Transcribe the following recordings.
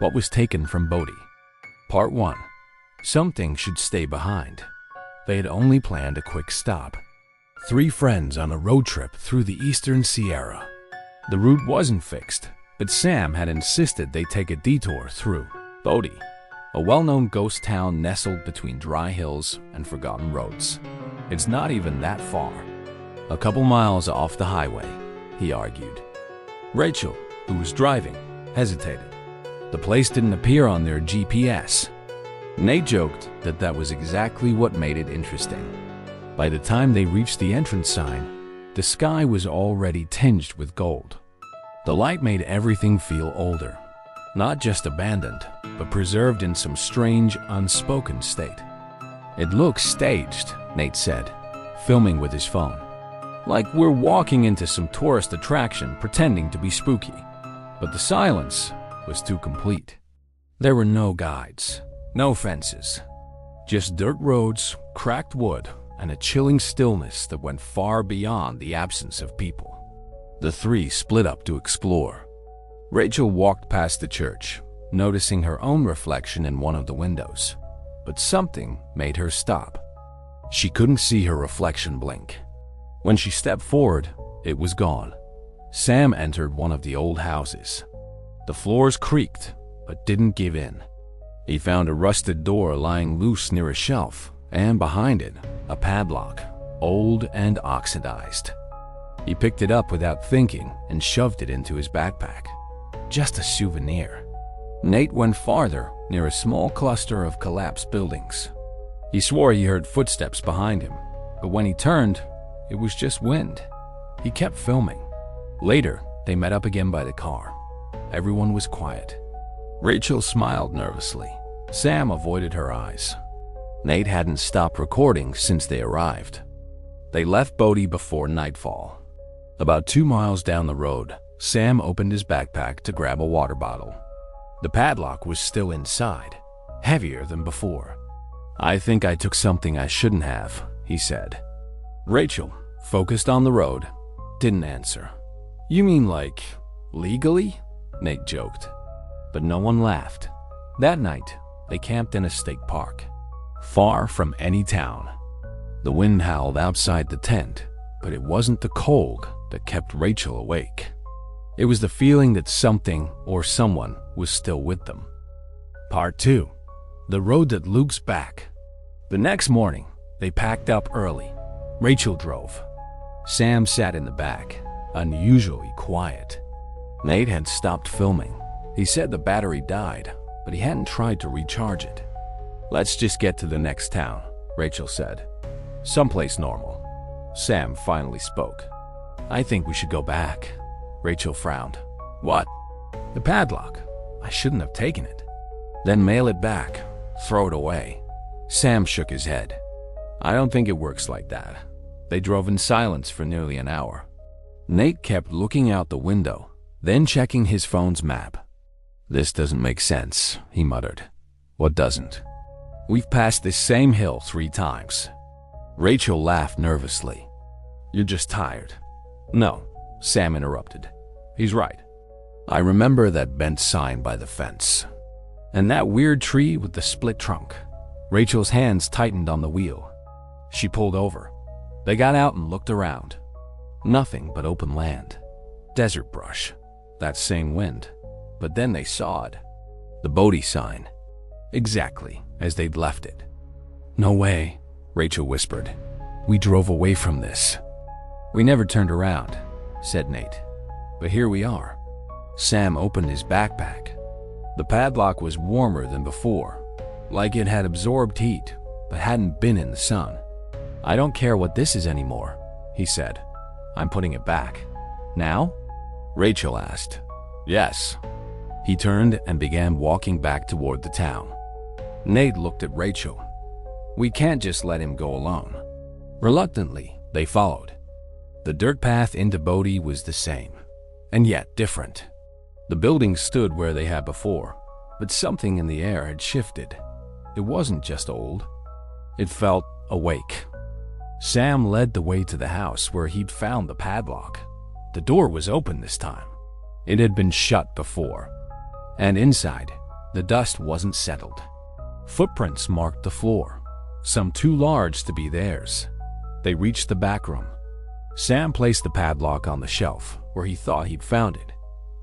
What was taken from Bodie? Part 1. Something should stay behind. They had only planned a quick stop. 3 friends on a road trip through the eastern Sierra. The route wasn't fixed, but Sam had insisted they take a detour through Bodie, a well-known ghost town nestled between dry hills and forgotten roads. It's not even that far. A couple miles off the highway, he argued. Rachel, who was driving, hesitated. The place didn't appear on their GPS. Nate joked that that was exactly what made it interesting. By the time they reached the entrance sign, the sky was already tinged with gold. The light made everything feel older, not just abandoned, but preserved in some strange, unspoken state. It looks staged, Nate said, filming with his phone. Like we're walking into some tourist attraction pretending to be spooky. But the silence was too complete. There were no guides, no fences, just dirt roads, cracked wood, and a chilling stillness that went far beyond the absence of people. The 3 split up to explore. Rachel walked past the church, noticing her own reflection in one of the windows. But something made her stop. She couldn't see her reflection blink. When she stepped forward, it was gone. Sam entered one of the old houses. The floors creaked, but didn't give in. He found a rusted door lying loose near a shelf, and behind it, a padlock, old and oxidized. He picked it up without thinking and shoved it into his backpack. Just a souvenir. Nate went farther, near a small cluster of collapsed buildings. He swore he heard footsteps behind him, but when he turned, it was just wind. He kept filming. Later, they met up again by the car. Everyone was quiet. Rachel smiled nervously. Sam avoided her eyes. Nate hadn't stopped recording since they arrived. They left Bodie before nightfall. About 2 miles down the road, Sam opened his backpack to grab a water bottle. The padlock was still inside, heavier than before. "I think I took something I shouldn't have," he said. Rachel, focused on the road, didn't answer. "You mean like, legally?" Nate joked. But no one laughed. That night, they camped in a state park, far from any town. The wind howled outside the tent, but it wasn't the cold that kept Rachel awake. It was the feeling that something or someone was still with them. Part 2. The road that loops back. The next morning, they packed up early. Rachel drove. Sam sat in the back, unusually quiet. Nate had stopped filming. He said the battery died, but he hadn't tried to recharge it. "Let's just get to the next town," Rachel said. "Someplace normal." Sam finally spoke. "I think we should go back." Rachel frowned. "What?" "The padlock. I shouldn't have taken it." "Then mail it back. Throw it away." Sam shook his head. "I don't think it works like that." They drove in silence for nearly an hour. Nate kept looking out the window, then checking his phone's map. "This doesn't make sense," he muttered. "What doesn't?" "We've passed this same hill 3 times. Rachel laughed nervously. "You're just tired." "No," Sam interrupted. "He's right. I remember that bent sign by the fence. And that weird tree with the split trunk." Rachel's hands tightened on the wheel. She pulled over. They got out and looked around. Nothing but open land. Desert brush. That same wind. But then they saw it. The Bodie sign. Exactly as they'd left it. "No way," Rachel whispered. "We drove away from this." "We never turned around," said Nate. "But here we are." Sam opened his backpack. The padlock was warmer than before, like it had absorbed heat, but hadn't been in the sun. "I don't care what this is anymore," he said. "I'm putting it back." "Now?" Rachel asked. "Yes." He turned and began walking back toward the town. Nate looked at Rachel. "We can't just let him go alone." Reluctantly, they followed. The dirt path into Bodie was the same, and yet different. The buildings stood where they had before, but something in the air had shifted. It wasn't just old. It felt awake. Sam led the way to the house where he'd found the padlock. The door was open this time. It had been shut before. And inside, The dust wasn't settled. Footprints marked the floor, some too large to be theirs. They reached the back room. Sam placed the padlock on the shelf where he thought he'd found it,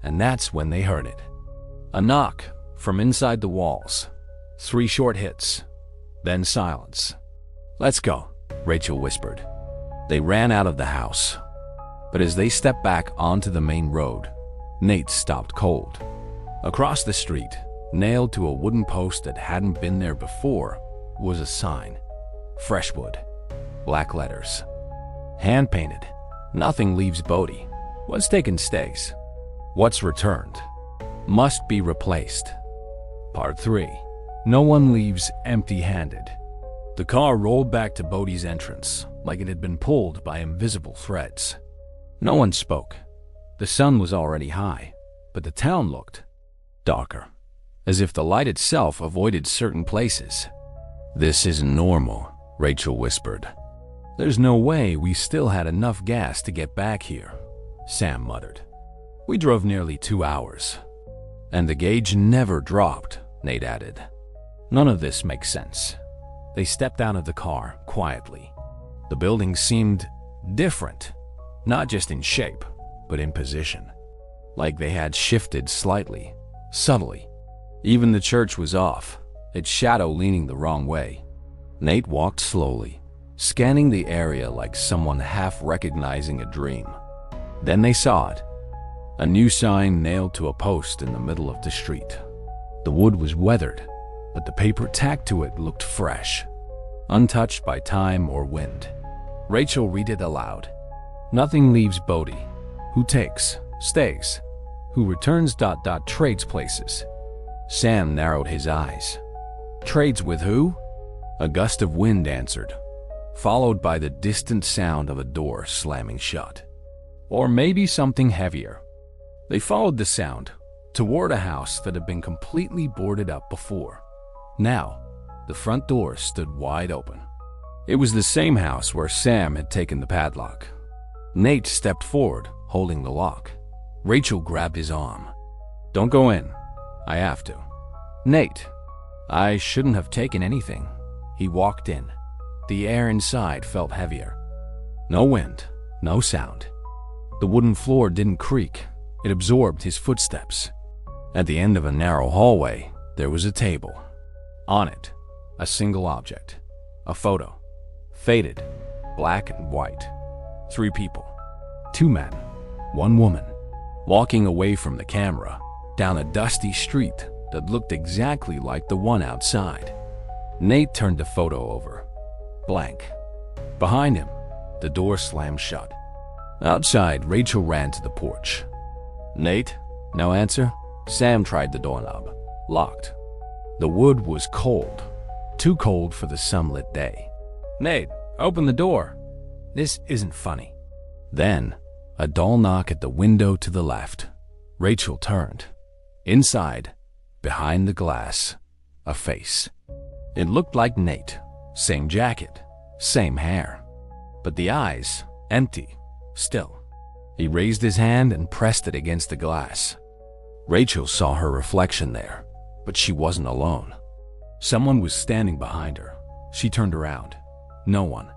and that's when they heard it. A knock from inside the walls. 3 short hits, then silence. "Let's go," Rachel whispered. They ran out of the house. But as they stepped back onto the main road, Nate stopped cold. Across the street, nailed to a wooden post that hadn't been there before, was a sign. Freshwood. Black letters. Hand-painted. "Nothing leaves Bodie. What's taken stays. What's returned must be replaced." Part 3. No one leaves empty-handed. The car rolled back to Bodie's entrance like it had been pulled by invisible threads. No one spoke. The sun was already high, but the town looked darker, as if the light itself avoided certain places. "This isn't normal," Rachel whispered. "There's no way we still had enough gas to get back here," Sam muttered. "We drove nearly 2 hours. And the gauge never dropped," Nate added. "None of this makes sense." They stepped out of the car quietly. The building seemed different, not just in shape, but in position. Like they had shifted slightly, subtly. Even the church was off, its shadow leaning the wrong way. Nate walked slowly, scanning the area like someone half recognizing a dream. Then they saw it. A new sign nailed to a post in the middle of the street. The wood was weathered, but the paper tacked to it looked fresh, untouched by time or wind. Rachel read it aloud. "Nothing leaves Bodie. Who takes, stays. Who returns ... trades places." Sam narrowed his eyes. "Trades with who?" A gust of wind answered, followed by the distant sound of a door slamming shut. Or maybe something heavier. They followed the sound toward a house that had been completely boarded up before. Now, the front door stood wide open. It was the same house where Sam had taken the padlock. Nate stepped forward, holding the lock. Rachel grabbed his arm. "Don't go in. I have to." "Nate, I shouldn't have taken anything." He walked in. The air inside felt heavier. No wind, no sound. The wooden floor didn't creak. It absorbed his footsteps. At the end of a narrow hallway, there was a table. On it, a single object. A photo. Faded, black and white. 3 people. 2 men, 1 woman. Walking away from the camera, down a dusty street that looked exactly like the one outside. Nate turned the photo over. Blank. Behind him, the door slammed shut. Outside, Rachel ran to the porch. "Nate?" No answer. Sam tried the doorknob. Locked. The wood was cold. Too cold for the sunlit day. "Nate, open the door." "This isn't funny." Then, a dull knock at the window to the left. Rachel turned. Inside, behind the glass, a face. It looked like Nate. Same jacket, same hair. But the eyes, empty, still. He raised his hand and pressed it against the glass. Rachel saw her reflection there, but she wasn't alone. Someone was standing behind her. She turned around. No one.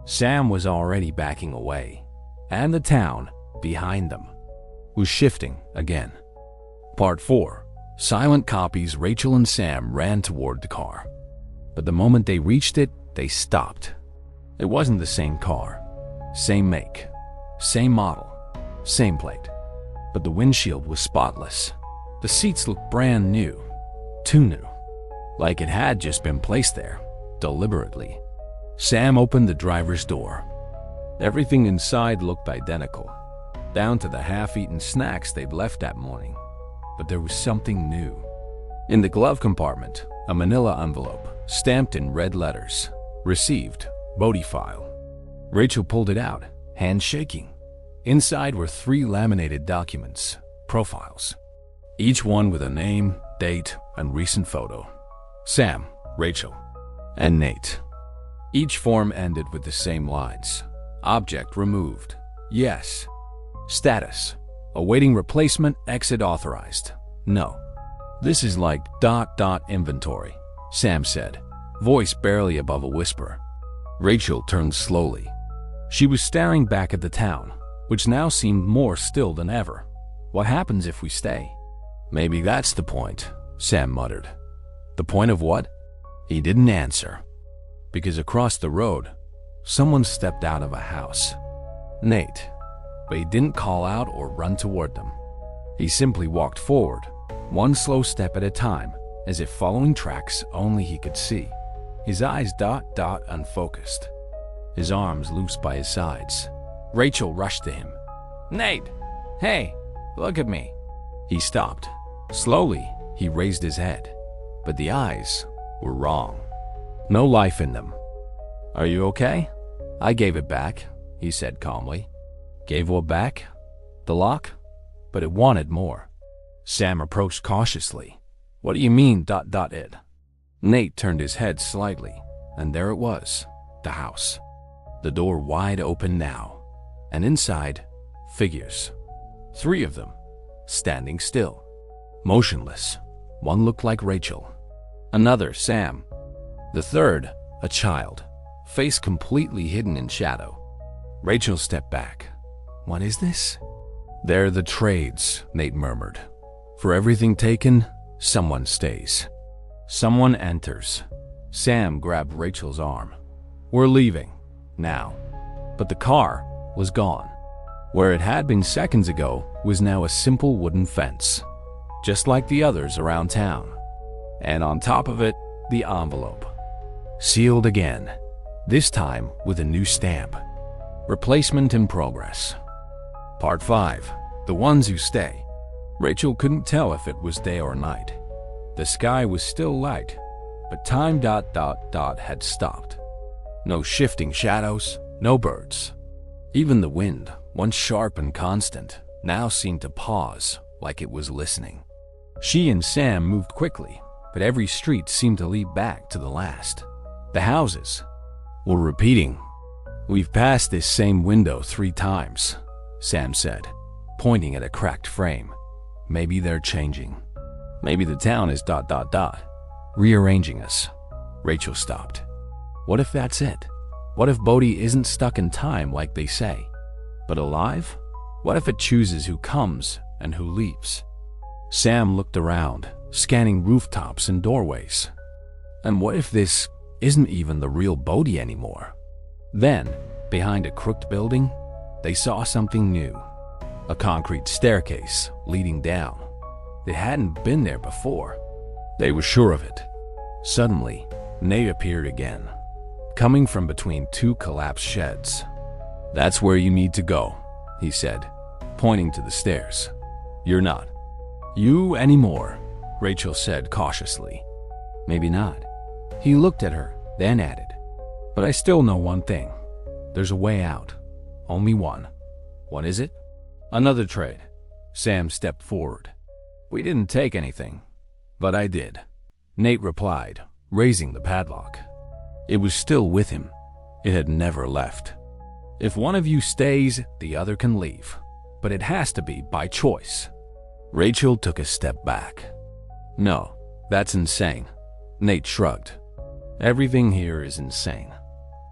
Sam was already backing away, and the town, behind them, was shifting again. Part 4. Silent copies. Rachel and Sam ran toward the car. But the moment they reached it, they stopped. It wasn't the same car. Same make. Same model. Same plate. But the windshield was spotless. The seats looked brand new. Too new. Like it had just been placed there, deliberately. Sam opened the driver's door. Everything inside looked identical, down to the half-eaten snacks they'd left that morning. But there was something new. In the glove compartment, a manila envelope, stamped in red letters. Received, Bodie file. Rachel pulled it out, hand shaking. Inside were 3 laminated documents, profiles. Each one with a name, date, and recent photo. Sam, Rachel, and Nate. Each form ended with the same lines. Object removed. Yes. Status. Awaiting replacement. Exit authorized. No. This is like ... inventory, Sam said, voice barely above a whisper. Rachel turned slowly. She was staring back at the town, which now seemed more still than ever. What happens if we stay? Maybe that's the point, Sam muttered. The point of what? He didn't answer. Because across the road, someone stepped out of a house. Nate. But he didn't call out or run toward them. He simply walked forward, one slow step at a time, as if following tracks only he could see. His eyes ... unfocused. His arms loose by his sides. Rachel rushed to him. Nate! Hey! Look at me! He stopped. Slowly, he raised his head. But the eyes were wrong. No life in them. Are you okay? I gave it back, he said calmly. Gave what back? The lock? But it wanted more. Sam approached cautiously. What do you mean ... it? Nate turned his head slightly, and there it was, the house. The door wide open now, and inside, figures. 3 of them, standing still, motionless. One looked like Rachel. Another, Sam. The third, a child, face completely hidden in shadow. Rachel stepped back. What is this? They're the trades, Nate murmured. For everything taken, someone stays. Someone enters. Sam grabbed Rachel's arm. We're leaving, now. But the car was gone. Where it had been seconds ago was now a simple wooden fence, just like the others around town. And on top of it, the envelope. Sealed again, this time with a new stamp. Replacement in progress. Part 5. The ones who stay. Rachel couldn't tell if it was day or night. The sky was still light, but time ... had stopped. No shifting shadows, no birds. Even the wind, once sharp and constant, now seemed to pause like it was listening. She and Sam moved quickly, but every street seemed to lead back to the last. The houses were repeating. We've passed this same window 3 times, Sam said, pointing at a cracked frame. Maybe they're changing. Maybe the town is ... rearranging us. Rachel stopped. What if that's it? What if Bodie isn't stuck in time like they say, but alive? What if it chooses who comes and who leaves? Sam looked around, scanning rooftops and doorways. And what if this isn't even the real Bodie anymore? Then, behind a crooked building, they saw something new. A concrete staircase leading down. They hadn't been there before. They were sure of it. Suddenly, Nate appeared again, coming from between 2 collapsed sheds. That's where you need to go, he said, pointing to the stairs. You're not you anymore, Rachel said cautiously. Maybe not. He looked at her, then added, but I still know one thing. There's a way out. Only one. What is it? Another trade. Sam stepped forward. We didn't take anything, but I did, Nate replied, raising the padlock. It was still with him. It had never left. If one of you stays, the other can leave, but it has to be by choice. Rachel took a step back. No, that's insane. Nate shrugged. Everything here is insane,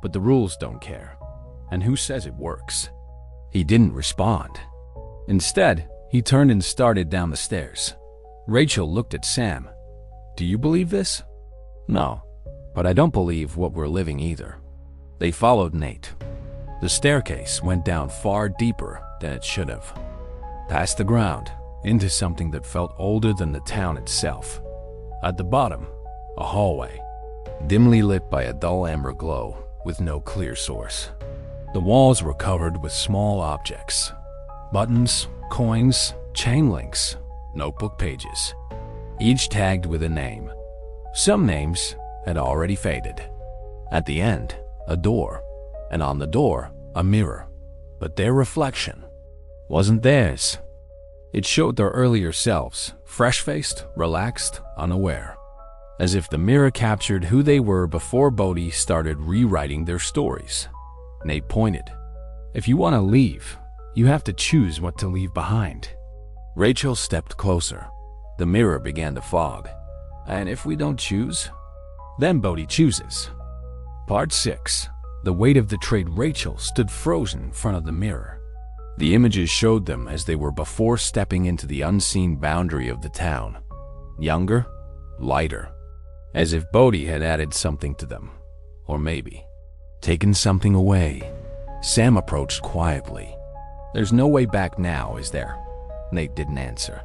but the rules don't care. And who says it works? He didn't respond. Instead, he turned and started down the stairs. Rachel looked at Sam. Do you believe this? No, but I don't believe what we're living either. They followed Nate. The staircase went down far deeper than it should have. Past the ground, into something that felt older than the town itself. At the bottom, a hallway, dimly lit by a dull amber glow with no clear source. The walls were covered with small objects. Buttons, coins, chain links, notebook pages, each tagged with a name. Some names had already faded. At the end, a door, and on the door, a mirror. But their reflection wasn't theirs. It showed their earlier selves, fresh-faced, relaxed, unaware. As if the mirror captured who they were before Bodie started rewriting their stories. Nate pointed. If you want to leave, you have to choose what to leave behind. Rachel stepped closer. The mirror began to fog. And if we don't choose? Then Bodie chooses. Part 6. The weight of the trade. Rachel stood frozen in front of the mirror. The images showed them as they were before stepping into the unseen boundary of the town. Younger, lighter, as if Bodie had added something to them. Or maybe taken something away. Sam approached quietly. There's no way back now, is there? Nate didn't answer.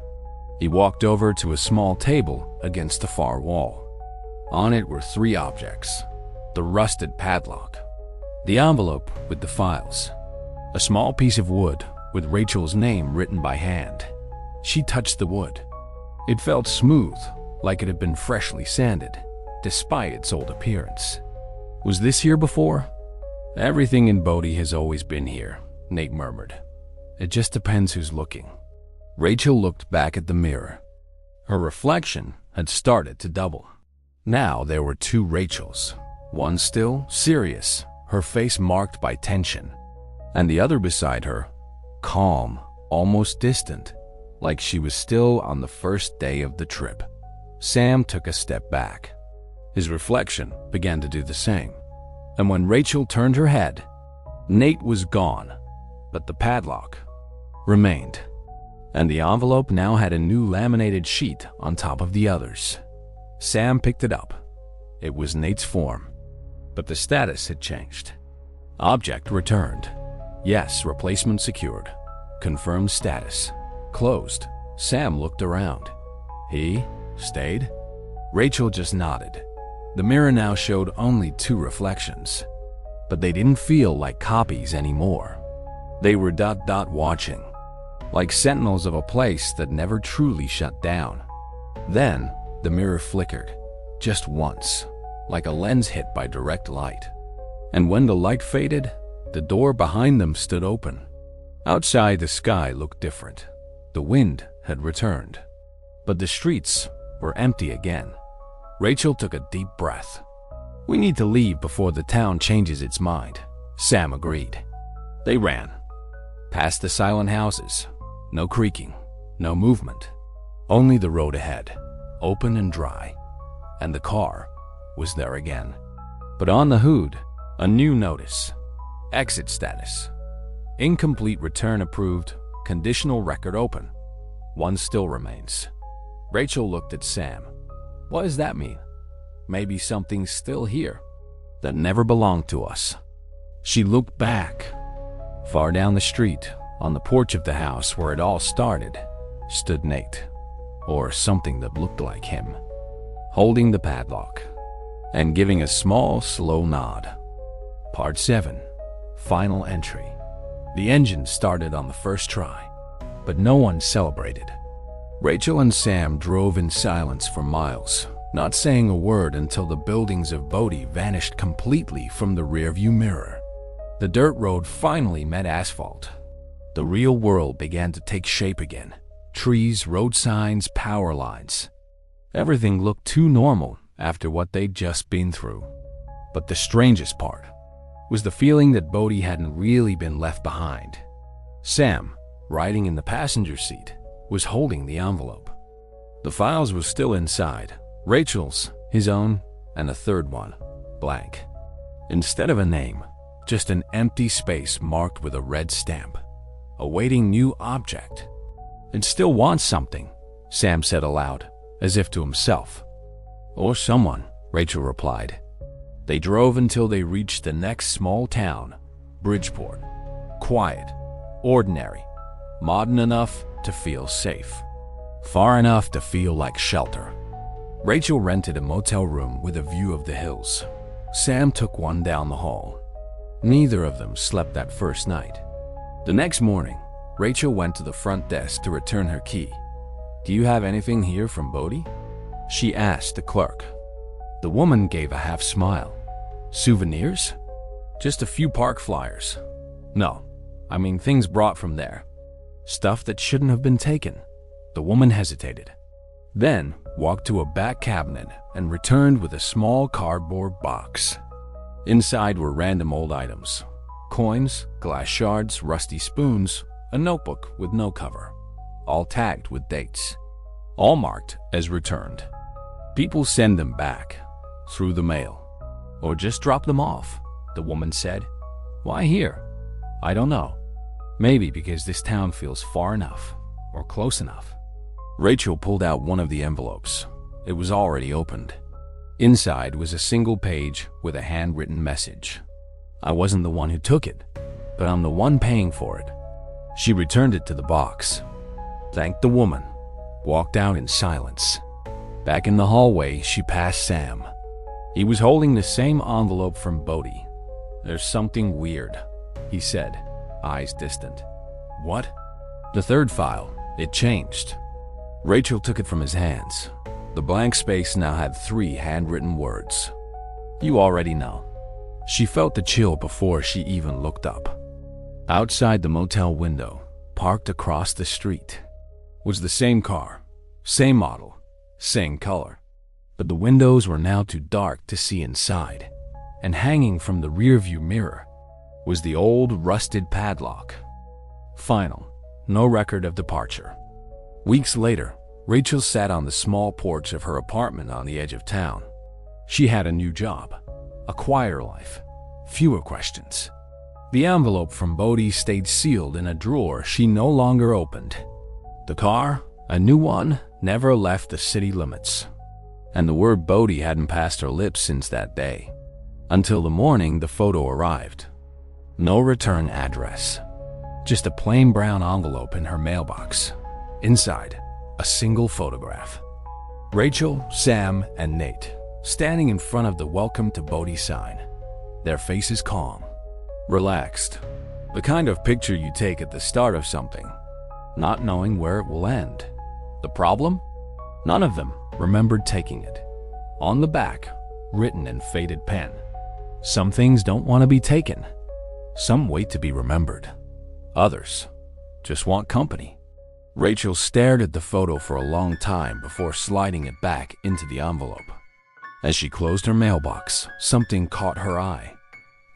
He walked over to a small table against the far wall. On it were 3 objects. The rusted padlock, the envelope with the files, a small piece of wood with Rachel's name written by hand. She touched the wood. It felt smooth, like it had been freshly sanded, despite its old appearance. Was this here before? Everything in Bodie has always been here, Nate murmured. It just depends who's looking. Rachel looked back at the mirror. Her reflection had started to double. Now there were 2 Rachels, one still serious, her face marked by tension, and the other beside her, calm, almost distant, like she was still on the first day of the trip. Sam took a step back. His reflection began to do the same, and when Rachel turned her head, Nate was gone, but the padlock remained, and the envelope now had a new laminated sheet on top of the others. Sam picked it up. It was Nate's form, but the status had changed. Object returned. Yes, replacement secured. Confirmed status. Closed. Sam looked around. He stayed? Rachel just nodded. The mirror now showed only 2 reflections, but they didn't feel like copies anymore. They were watching, like sentinels of a place that never truly shut down. Then the mirror flickered, just once, like a lens hit by direct light. And when the light faded, the door behind them stood open. Outside, the sky looked different. The wind had returned, but the streets were empty again. Rachel took a deep breath. We need to leave before the town changes its mind, Sam agreed. They ran. Past the silent houses. No creaking, no movement. Only the road ahead, open and dry. And the car was there again. But on the hood, a new notice. Exit status. Incomplete return approved. Conditional record open. One still remains. Rachel looked at Sam. What does that mean? Maybe something's still here that never belonged to us. She looked back. Far down the street, on the porch of the house where it all started, stood Nate, or something that looked like him, holding the padlock and giving a small, slow nod. Part 7. Final entry. The engine started on the first try, but no one celebrated. Rachel and Sam drove in silence for miles, not saying a word until the buildings of Bodie vanished completely from the rearview mirror. The dirt road finally met asphalt. The real world began to take shape again. Trees, road signs, power lines. Everything looked too normal after what they'd just been through. But the strangest part was the feeling that Bodie hadn't really been left behind. Sam, riding in the passenger seat, was holding the envelope. The files were still inside. Rachel's, his own, and a third one, blank. Instead of a name, just an empty space marked with a red stamp. Awaiting new object. It still wants something, Sam said aloud, as if to himself. Or someone, Rachel replied. They drove until they reached the next small town, Bridgeport. Quiet, ordinary, modern enough to feel safe, far enough to feel like shelter. Rachel rented a motel room with a view of the hills. Sam took one down the hall. Neither of them slept that first night. The next morning, Rachel went to the front desk to return her key. Do you have anything here from Bodie? She asked the clerk. The woman gave a half smile. Souvenirs? Just a few park flyers. No, I mean things brought from there. Stuff that shouldn't have been taken. The woman hesitated, then walked to a back cabinet and returned with a small cardboard box. Inside were random old items. Coins, glass shards, rusty spoons, a notebook with no cover, all tagged with dates. all marked as returned. People send them back through the mail or just drop them off, the woman said. Why here? I don't know. Maybe because this town feels far enough or close enough. Rachel pulled out one of the envelopes. It was already opened. Inside was a single page with a handwritten message. I wasn't the one who took it, but I'm the one paying for it. She returned it to the box, thanked the woman, walked out in silence. Back in the hallway, she passed Sam. He was holding the same envelope from Bodie. There's something weird, he said, eyes distant. What? The third file. It changed. Rachel took it from his hands. The blank space now had 3 handwritten words. You already know. She felt the chill before she even looked up. Outside the motel window, parked across the street, was the same car, same model, same color. But the windows were now too dark to see inside, and hanging from the rearview mirror was the old rusted padlock. Final, no record of departure. Weeks later, Rachel sat on the small porch of her apartment on the edge of town. She had a new job, a quieter life, fewer questions. The envelope from Bodie stayed sealed in a drawer she no longer opened. The car, a new one, never left the city limits. And the word Bodie hadn't passed her lips since that day, until the morning the photo arrived. No return address, just a plain brown envelope in her mailbox. Inside, a single photograph. Rachel, Sam, and Nate, standing in front of the Welcome to Bodie sign. Their faces calm, relaxed. The kind of picture you take at the start of something, not knowing where it will end. The problem? None of them remembered taking it. On the back, written in faded pen. Some things don't want to be taken. Some wait to be remembered. Others just want company. Rachel stared at the photo for a long time before sliding it back into the envelope. As she closed her mailbox, something caught her eye.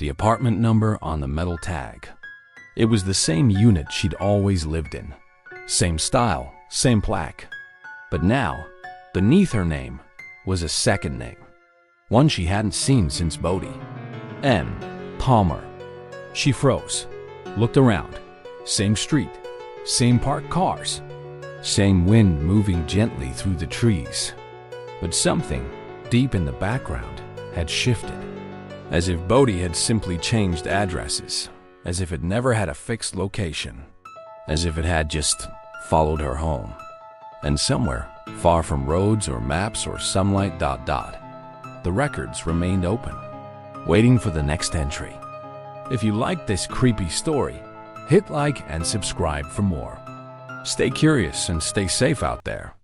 The apartment number on the metal tag. It was the same unit she'd always lived in. Same style, same plaque. But now, beneath her name was a second name. One she hadn't seen since Bodie. N. Palmer. She froze, looked around. Same street, same parked cars, same wind moving gently through the trees. But something deep in the background had shifted. As if Bodie had simply changed addresses. As if it never had a fixed location. As if it had just followed her home. And somewhere, far from roads or maps or sunlight ... the records remained open, waiting for the next entry. If you liked this creepy story, hit like and subscribe for more. Stay curious and stay safe out there.